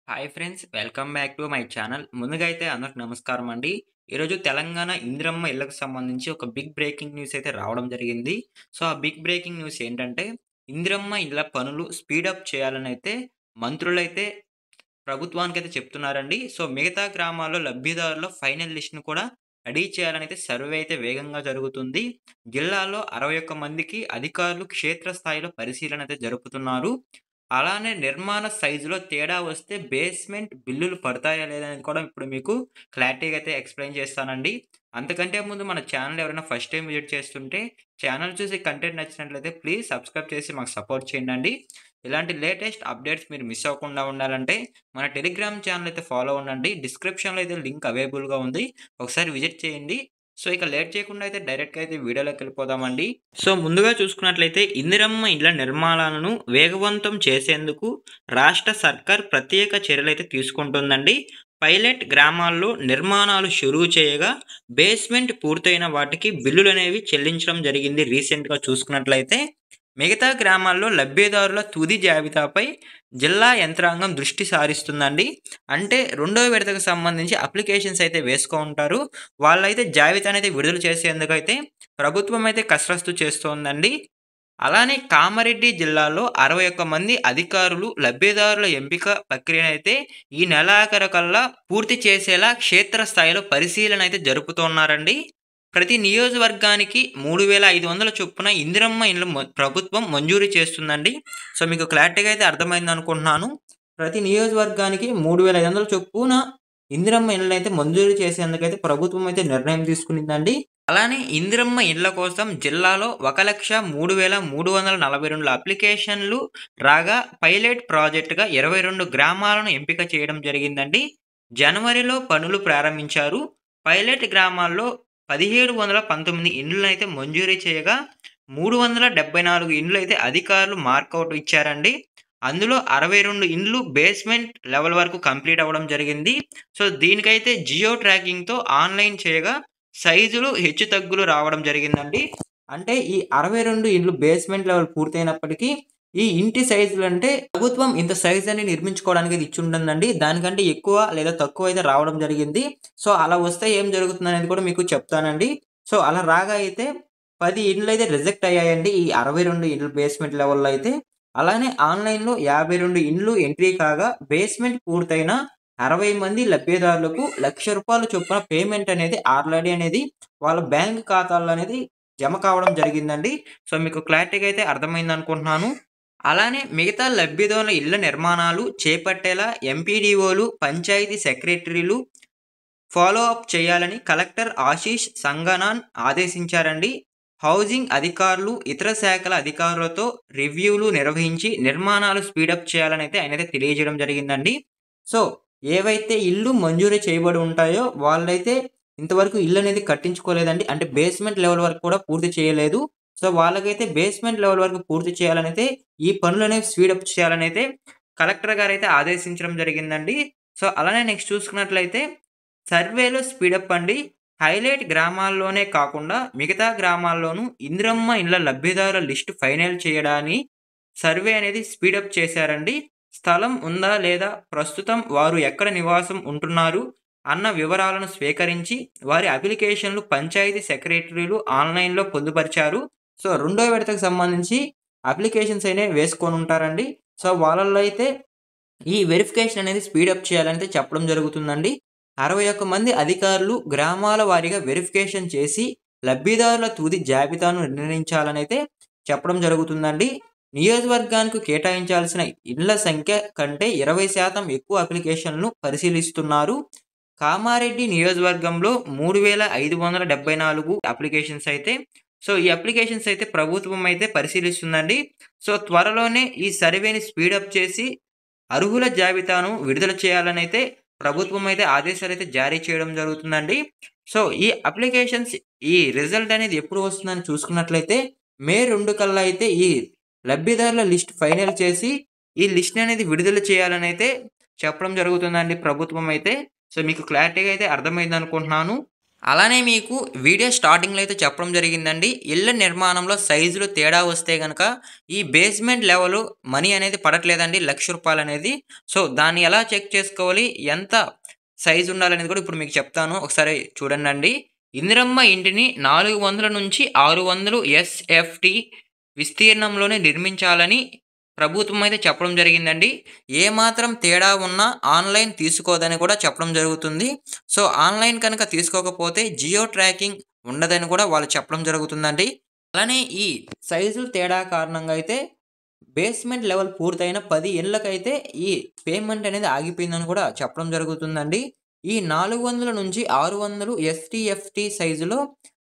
Hi friends, welcome back to my channel. ముందుగా అయితే అందరికి నమస్కారం అండి. ఈరోజు తెలంగాణ ఇందిరమ్మ ఇళ్లకు సంబంధించి ఒక బిగ్ బ్రేకింగ్ న్యూస్ అయితే రావడం జరిగింది. సో, ఆ బిగ్ బ్రేకింగ్ న్యూస్ ఏంటంటే, ఇందిరమ్మ ఇళ్ల పనులు స్పీడప్ చేయాలని అయితే మంత్రులైతే ప్రభుత్వానికైతే చెప్తున్నారండి. సో, మిగతా గ్రామాల్లో లబ్ధిదారుల ఫైనల్ లిస్ట్‌ని కూడా రెడీ చేయాలనైతే సర్వే అయితే వేగంగా జరుగుతుంది. జిల్లాలో 61 మందికి అధికారులు క్షేత్రస్థాయిలో పరిశీలన అయితే జరుపుతున్నారు. అలానే నిర్మాణ సైజులో తేడా వస్తే బేస్‌మెంట్ బిల్లులు పడతాయా లేదా అనేది కూడా ఇప్పుడు మీకు క్లారిటీగా అయితే ఎక్స్‌ప్లెయిన్ చేస్తానండి. అంతకంటే ముందు మన ఛానల్ ఎవరైనా ఫస్ట్ టైమ్ విజిట్ చేస్తుంటే ఛానల్ చూసి కంటెంట్ నచ్చినట్లయితే ప్లీజ్ సబ్స్క్రైబ్ చేసి మాకు సపోర్ట్ చేయండండి. ఇలాంటి లేటెస్ట్ అప్డేట్స్ మీరు మిస్ అవ్వకుండా ఉండాలంటే మన టెలిగ్రామ్ ఛానల్ అయితే ఫాలో అవ్వండి. డిస్క్రిప్షన్‌లో అయితే లింక్ అవైలబుల్‌గా ఉంది. ఒకసారి విజిట్ చేయండి. సో, ఇక లేట్ చేయకుండా అయితే డైరెక్ట్‌గా అయితే వీడియోలోకెళ్ళిపోదామండి. సో, ముందుగా చూసుకున్నట్లయితే ఇందిరమ్మ ఇండ్ల నిర్మాణాలను వేగవంతం చేసేందుకు రాష్ట్ర సర్కార్ ప్రత్యేక చర్యలైతే తీసుకుంటుందండి. పైలట్ గ్రామాల్లో నిర్మాణాలు షురువు చేయగా బేస్మెంట్ పూర్తయిన వాటికి బిల్లులనేవి చెల్లించడం జరిగింది. రీసెంట్‌గా చూసుకున్నట్లయితే మిగతా గ్రామాల్లో లబ్ధిదారుల తుది జాబితాపై జిల్లా యంత్రాంగం దృష్టి సారిస్తుందండి. అంటే రెండో విడతకు సంబంధించి అప్లికేషన్స్ అయితే వేసుకుంటారు. వాళ్ళైతే జాబితానైతే విడుదల చేసేందుకైతే ప్రభుత్వం అయితే కసరత్తు చేస్తోందండి. అలానే కామారెడ్డి జిల్లాలో 61 మంది అధికారులు లబ్ధిదారుల ఎంపిక ప్రక్రియనైతే ఈ నెలాఖరుకల్లా పూర్తి చేసేలా క్షేత్రస్థాయిలో పరిశీలన అయితే జరుపుతున్నారండి. ప్రతి నియోజకవర్గానికి 3,500 చొప్పున ఇందిరమ్మ ఇండ్లు ప్రభుత్వం మంజూరు చేస్తుందండి. సో, మీకు క్లారిటీగా అయితే అర్థమైందనుకుంటున్నాను. ప్రతి నియోజకవర్గానికి 3,500 చొప్పున ఇందిరమ్మ ఇండ్లనైతే మంజూరు చేసేందుకైతే ప్రభుత్వం అయితే నిర్ణయం తీసుకునిందండి. అలానే ఇందిరమ్మ ఇళ్ల కోసం జిల్లాలో 1,03,342 అప్లికేషన్లు రాగా పైలట్ ప్రాజెక్టుగా 22 గ్రామాలను ఎంపిక చేయడం జరిగిందండి. జనవరిలో పనులు ప్రారంభించారు. పైలట్ గ్రామాల్లో 1,719 ఇండ్లనైతే మంజూరీ చేయగా 374 ఇండ్లయితే అధికారులు మార్కౌట్ ఇచ్చారండి. అందులో 62 ఇండ్లు బేస్మెంట్ లెవెల్ వరకు కంప్లీట్ అవ్వడం జరిగింది. సో, దీనికైతే జియో ట్రాకింగ్‌తో ఆన్‌లైన్ చేయగా సైజులు హెచ్చుతగ్గులు రావడం జరిగిందండి. అంటే ఈ 62 ఇండ్లు బేస్మెంట్ లెవెల్ పూర్తయినప్పటికీ ఈ ఇంటి సైజులంటే ప్రభుత్వం ఇంత సైజ్ అని నిర్మించుకోవడానికి ఇది ఇచ్చుంటుందండి. దానికంటే ఎక్కువ లేదా తక్కువ అయితే రావడం జరిగింది. సో, అలా వస్తే ఏం జరుగుతుందనేది కూడా మీకు చెప్తానండి. సో, అలా రాగా అయితే 10 ఇండ్లయితే రిజెక్ట్ అయ్యాయండి. ఈ 62 ఇండ్లు బేస్మెంట్ లెవెల్‌లో అయితే. అలానే ఆన్‌లైన్‌లో 52 ఇండ్లు ఎంట్రీ కాగా బేస్మెంట్ పూర్తయిన 60 మంది లబ్ధిదారులకు రూ. 1,00,000 చొప్పున పేమెంట్ అనేది ఆల్రెడీ అనేది వాళ్ళ బ్యాంక్ ఖాతాల్లో అనేది జమ కావడం జరిగిందండి. సో, మీకు క్లారిటీగా అయితే అర్థమైందనుకుంటున్నాను. అలానే మిగతా లబ్ధిదారుల ఇళ్ల నిర్మాణాలు చేపట్టేలా ఎంపీడీఓలు, పంచాయతీ సెక్రటరీలు ఫాలో అప్ చేయాలని కలెక్టర్ ఆశీష్ సంగనాన్ ఆదేశించారండి. హౌసింగ్ అధికారులు, ఇతర శాఖల అధికారులతో రివ్యూలు నిర్వహించి నిర్మాణాలు స్పీడప్ చేయాలనైతే ఆయనైతే తెలియజేయడం జరిగిందండి. సో, ఏవైతే ఇల్లు మంజూరు చేయబడి ఉంటాయో వాళ్ళైతే ఇంతవరకు ఇల్లనేది కట్టించుకోలేదండి. అంటే బేస్మెంట్ లెవెల్ వరకు కూడా పూర్తి చేయలేదు. సో, వాళ్ళకైతే బేస్మెంట్ లెవెల్ వరకు పూర్తి చేయాలనైతే ఈ పనులనేవి స్పీడప్ చేయాలనైతే కలెక్టర్ గారైతే ఆదేశించడం జరిగిందండి. సో, అలానే నెక్స్ట్ చూసుకున్నట్లయితే సర్వేలో స్పీడప్ అండి. హైలైట్ గ్రామాల్లోనే కాకుండా మిగతా గ్రామాల్లోనూ ఇందిరమ్మ ఇండ్ల లబ్ధిదారుల లిస్టు ఫైనల్ చేయడాన్ని సర్వే అనేది స్పీడప్ చేశారండి. స్థలం ఉందా లేదా, ప్రస్తుతం వారు ఎక్కడ నివాసం ఉంటున్నారు అన్న వివరాలను స్వీకరించి వారి అప్లికేషన్లు పంచాయతీ సెక్రటరీలు ఆన్‌లైన్‌లో పొందుపరిచారు. సో, రెండో విడతకు సంబంధించి అప్లికేషన్స్ అనేవి వేసుకొనుంటారండి. సో, వాళ్ళలో అయితే ఈ వెరిఫికేషన్ అనేది స్పీడప్ చేయాలనైతే చెప్పడం జరుగుతుందండి. 61 మంది అధికారులు గ్రామాల వారీగా వెరిఫికేషన్ చేసి లబ్ధిదారుల తుది జాబితాను నిర్ణయించాలనైతే చెప్పడం జరుగుతుందండి. నియోజకవర్గానికి కేటాయించాల్సిన ఇళ్ల సంఖ్య కంటే 20% ఎక్కువ అప్లికేషన్‌లను పరిశీలిస్తున్నారు. కామారెడ్డి నియోజకవర్గంలో 3,574 అప్లికేషన్స్ అయితే ఈ అప్లికేషన్స్ అయితే ప్రభుత్వం అయితే పరిశీలిస్తుందండి. సో, త్వరలోనే ఈ సర్వేని స్పీడప్ చేసి అర్హుల జాబితాను విడుదల చేయాలనైతే ప్రభుత్వం అయితే ఆదేశాలైతే జారీ చేయడం జరుగుతుందండి. సో, ఈ అప్లికేషన్స్ ఈ రిజల్ట్ అనేది ఎప్పుడు వస్తుందని చూసుకున్నట్లయితే మే 2 కల్లా అయితే ఈ లబ్ధిదారుల లిస్ట్ ఫైనల్ చేసి ఈ లిస్ట్‌ని అనేది విడుదల చేయాలనైతే చెప్పడం జరుగుతుందండి ప్రభుత్వం అయితే. సో, మీకు క్లారిటీగా అయితే అర్థమైందనుకుంటున్నాను. అలానే మీకు వీడియో స్టార్టింగ్‌లో అయితే చెప్పడం జరిగిందండి. ఇళ్ళ నిర్మాణంలో సైజులు తేడా వస్తే గనక ఈ బేస్‌మెంట్ లెవెలు మనీ అనేది పడట్లేదండి. రూ. 1,00,000 అనేది. సో, దాన్ని ఎలా చెక్ చేసుకోవాలి? ఎంత సైజ్ ఉండాలనేది కూడా ఇప్పుడు మీకు చెప్తాను. ఒకసారి చూడండండి. ఇందిరమ్మ ఇంటిని 400-600 ఎస్ఎఫ్‌టి విస్తీర్ణంలోనే నిర్మించాలని ప్రభుత్వం అయితే చెప్పడం జరిగిందండి. ఏమాత్రం తేడా ఉన్నా ఆన్‌లైన్ తీసుకోదని కూడా చెప్పడం జరుగుతుంది. సో, ఆన్‌లైన్ కనుక తీసుకోకపోతే జియో ట్రాకింగ్ ఉండదని కూడా వాళ్ళు చెప్పడం జరుగుతుందండి. అలానే ఈ సైజులు తేడా కారణంగా అయితే బేస్‌మెంట్ లెవెల్ పూర్తయిన 10 ఇళ్ళకైతే ఈ పేమెంట్ అనేది ఆగిపోయిందని కూడా చెప్పడం జరుగుతుందండి. ఈ 400-600 ఎస్టీఎఫ్టీ సైజులో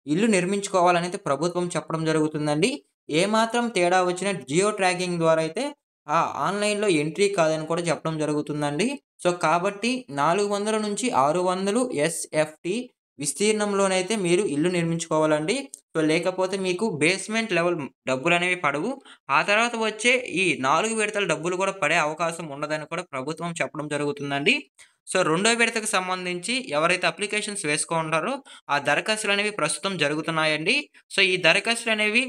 ఇల్లు నిర్మించుకోవాలనైతే ప్రభుత్వం చెప్పడం జరుగుతుందండి. ఏమాత్రం తేడా వచ్చినా జియో ట్రాకింగ్ ద్వారా అయితే ఆన్‌లైన్‌లో ఎంట్రీ కాదని కూడా చెప్పడం జరుగుతుందండి. సో, కాబట్టి 400-600 ఎస్ఎఫ్టీ విస్తీర్ణంలోనైతే మీరు ఇల్లు నిర్మించుకోవాలండి. సో, లేకపోతే మీకు బేస్‌మెంట్ లెవెల్ డబ్బులనేవి పడవు. ఆ తర్వాత వచ్చే ఈ 4 విడతల డబ్బులు కూడా పడే అవకాశం ఉండదని కూడా ప్రభుత్వం చెప్పడం జరుగుతుందండి. సో, రెండో విడతకు సంబంధించి ఎవరైతే అప్లికేషన్స్ వేసుకుంటారో ఆ దరఖాస్తులనేవి ప్రస్తుతం జరుగుతున్నాయండి. సో, ఈ దరఖాస్తులనేవి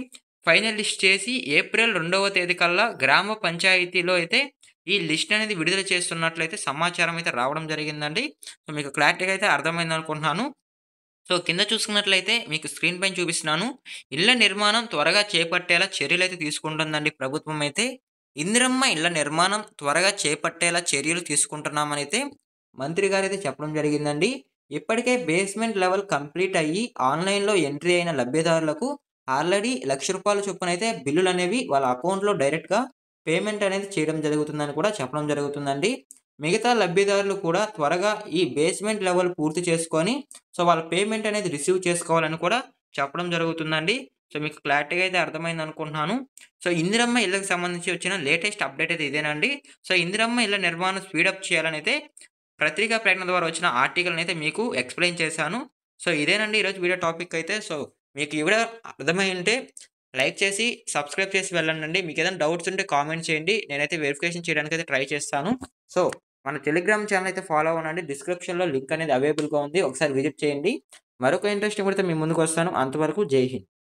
ఫైనల్ లిస్ట్ చేసి ఏప్రిల్ 2వ తేదీ కల్లా గ్రామ పంచాయతీలో అయితే ఈ లిస్ట్ అనేది విడుదల చేస్తున్నట్లయితే సమాచారం అయితే రావడం జరిగిందండి. సో, మీకు క్లారిటీగా అయితే అర్థమైందనుకుంటున్నాను. సో, కింద చూసుకున్నట్లయితే మీకు స్క్రీన్ పైన చూపిస్తున్నాను. ఇళ్ల నిర్మాణం త్వరగా చేపట్టేలా చర్యలైతే తీసుకుంటుందండి ప్రభుత్వం అయితే. ఇందిరమ్మ ఇళ్ల నిర్మాణం త్వరగా చేపట్టేలా చర్యలు తీసుకుంటున్నామనైతే మంత్రి గారైతే చెప్పడం జరిగిందండి. ఇప్పటికే బేస్‌మెంట్ లెవెల్ కంప్లీట్ అయ్యి ఆన్‌లైన్‌లో ఎంట్రీ అయిన లబ్ధిదారులకు ఆల్రెడీ రూ. 1,00,000 చొప్పునైతే బిల్లులనేవి వాళ్ళ అకౌంట్‌లో డైరెక్ట్‌గా పేమెంట్ అనేది చేయడం జరుగుతుందని కూడా చెప్పడం జరుగుతుందండి. మిగతా లబ్ధిదారులు కూడా త్వరగా ఈ బేస్‌మెంట్ లెవెల్ పూర్తి చేసుకొని సో, వాళ్ళ పేమెంట్ అనేది రిసీవ్ చేసుకోవాలని కూడా చెప్పడం జరుగుతుందండి. సో, మీకు క్లారిటీగా అయితే అర్థమైందనుకుంటున్నాను. సో, ఇందిరమ్మ ఇళ్ళకి సంబంధించి వచ్చిన లేటెస్ట్ అప్డేట్ అయితే ఇదేనండి. సో, ఇందిరమ్మ ఇళ్ళ నిర్మాణం స్పీడప్ చేయాలనైతే పత్రికా ప్రకటన ద్వారా వచ్చిన ఆర్టికల్‌నైతే మీకు ఎక్స్‌ప్లెయిన్ చేశాను. సో, ఇదేనండి ఈరోజు వీడియో టాపిక్ అయితే. సో, మీకు ఈ వీడియో అర్థమై ఉంటే లైక్ చేసి, సబ్స్క్రైబ్ చేసి వెళ్ళండండి. మీకేదైనా డౌట్స్ ఉంటే కామెంట్ చేయండి. నేనైతే వెరిఫికేషన్ చేయడానికైతే ట్రై చేస్తాను. సో, మన టెలిగ్రామ్ ఛానెల్ అయితే ఫాలో అవ్వండి. డిస్క్రిప్షన్‌లో లింక్ అనేది అవైలబుల్‌గా ఉంది. ఒకసారి విజిట్ చేయండి. మరొక ఇంట్రెస్టింగ్ వీడియోతో మీ ముందుకొస్తాను. అంతవరకు జై హింద్.